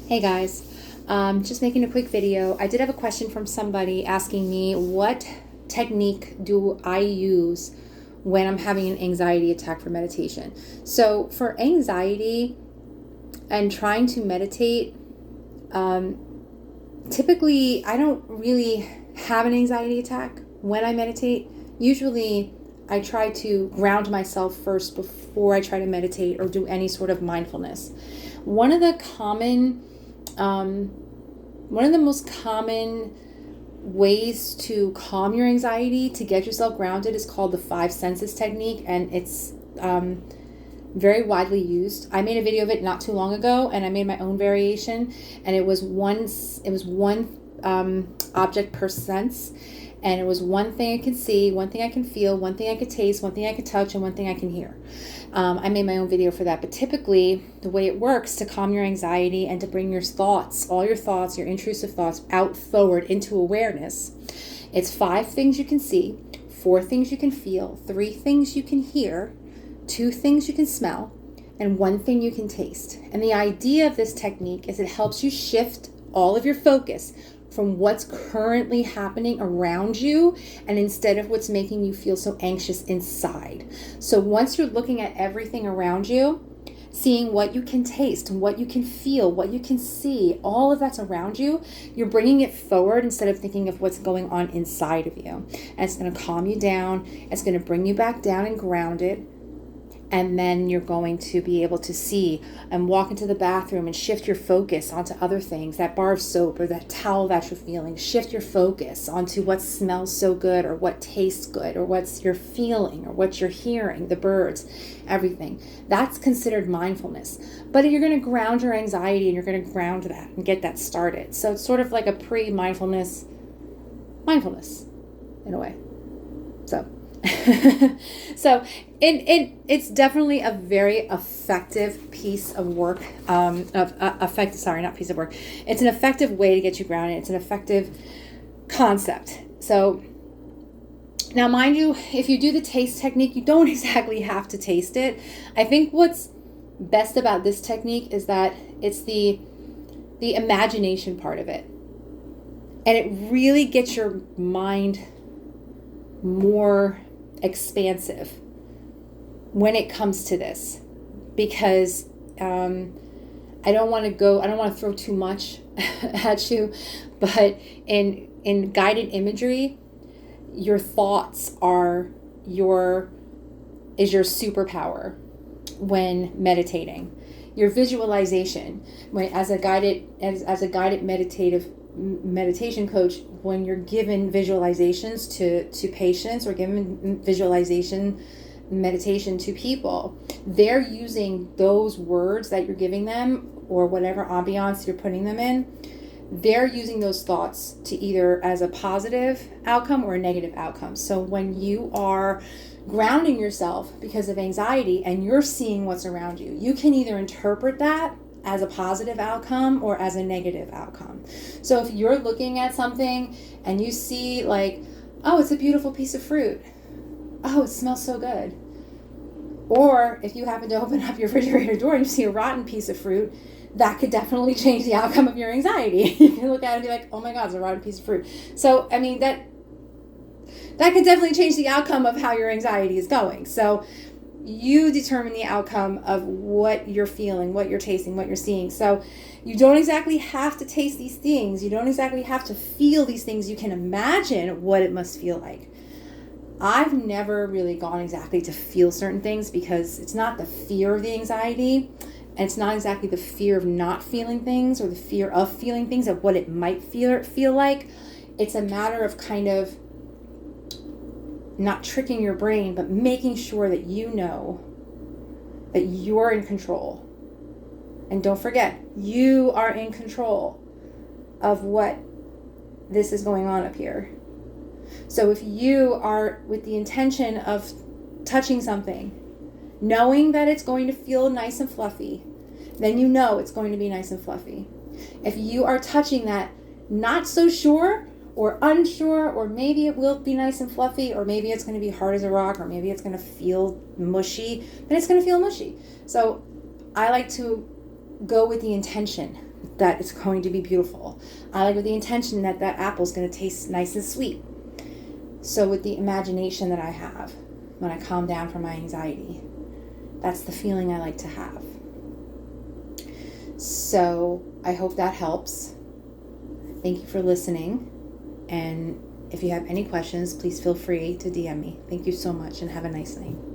Hey guys, just making a quick video. I did have a question from somebody asking me what technique do I use when I'm having an anxiety attack for meditation. So for anxiety and trying to meditate, um, typically I don't really have an anxiety attack when I meditate. Usually I try to ground myself first before I try to meditate or do any sort of mindfulness. One of the common um, one of the most common ways to calm your anxiety, to get yourself grounded, is called the five senses technique, and it's very widely used. I made a video of it not too long ago, and I made my own variation, and it was one object per sense, and it was one thing I could see, one thing I can feel, one thing I could taste, one thing I could touch, and one thing I can hear. I made my own video for that, but typically the way it works to calm your anxiety and to bring your thoughts, all your thoughts, your intrusive thoughts out forward into awareness, it's 5 things you can see, 4 things you can feel, 3 things you can hear, 2 things you can smell, and 1 thing you can taste. And the idea of this technique is it helps you shift all of your focus from what's currently happening around you, and instead of what's making you feel so anxious inside. So once you're looking at everything around you, seeing what you can taste, what you can feel, what you can see, all of that's around you, you're bringing it forward instead of thinking of what's going on inside of you. And it's going to calm you down. It's going to bring you back down and ground it. And then you're going to be able to see and walk into the bathroom and shift your focus onto other things, that bar of soap or that towel that you're feeling. Shift your focus onto what smells so good or what tastes good or what you're feeling or what you're hearing, the birds, everything. That's considered mindfulness. But you're going to ground your anxiety and you're going to ground that and get that started. So it's sort of like a pre-mindfulness mindfulness in a way. So so it's definitely a very effective piece of work. Not piece of work. It's an effective way to get you grounded. It's an effective concept. So now, mind you, if you do the taste technique, you don't exactly have to taste it. I think what's best about this technique is that it's the imagination part of it, and it really gets your mind more expansive when it comes to this, because I don't want to throw too much at you, but in guided imagery, your thoughts is your superpower when meditating. Your visualization, as a guided meditation coach, when you're given visualizations to patients or given visualization meditation to people, they're using those words that you're giving them or whatever ambiance you're putting them in. They're using those thoughts to either as a positive outcome or a negative outcome. So when you are grounding yourself because of anxiety and you're seeing what's around you, you can either interpret that as a positive outcome or as a negative outcome. So if you're looking at something and you see like, oh, it's a beautiful piece of fruit. Oh, it smells so good. Or if you happen to open up your refrigerator door and you see a rotten piece of fruit, that could definitely change the outcome of your anxiety. You can look at it and be like, oh my God, it's a rotten piece of fruit. So, I mean, that could definitely change the outcome of how your anxiety is going. So you determine the outcome of what you're feeling, what you're tasting, what you're seeing. So you don't exactly have to taste these things. You don't exactly have to feel these things. You can imagine what it must feel like. I've never really gone exactly to feel certain things because it's not the fear of the anxiety, and it's not exactly the fear of not feeling things or the fear of feeling things, of what it might feel like. It's a matter of kind of not tricking your brain, but making sure that you know that you're in control. And don't forget, you are in control of what this is going on up here. So if you are with the intention of touching something, knowing that it's going to feel nice and fluffy, then you know it's going to be nice and fluffy. If you are touching that, not so sure or unsure, or maybe it will be nice and fluffy, or maybe it's going to be hard as a rock, or maybe it's going to feel mushy, then it's going to feel mushy. So I like to go with the intention that it's going to be beautiful. I like with the intention that that apple is going to taste nice and sweet. So with the imagination that I have when I calm down from my anxiety, that's the feeling I like to have. So I hope that helps. Thank you for listening. And if you have any questions, please feel free to DM me. Thank you so much and have a nice night.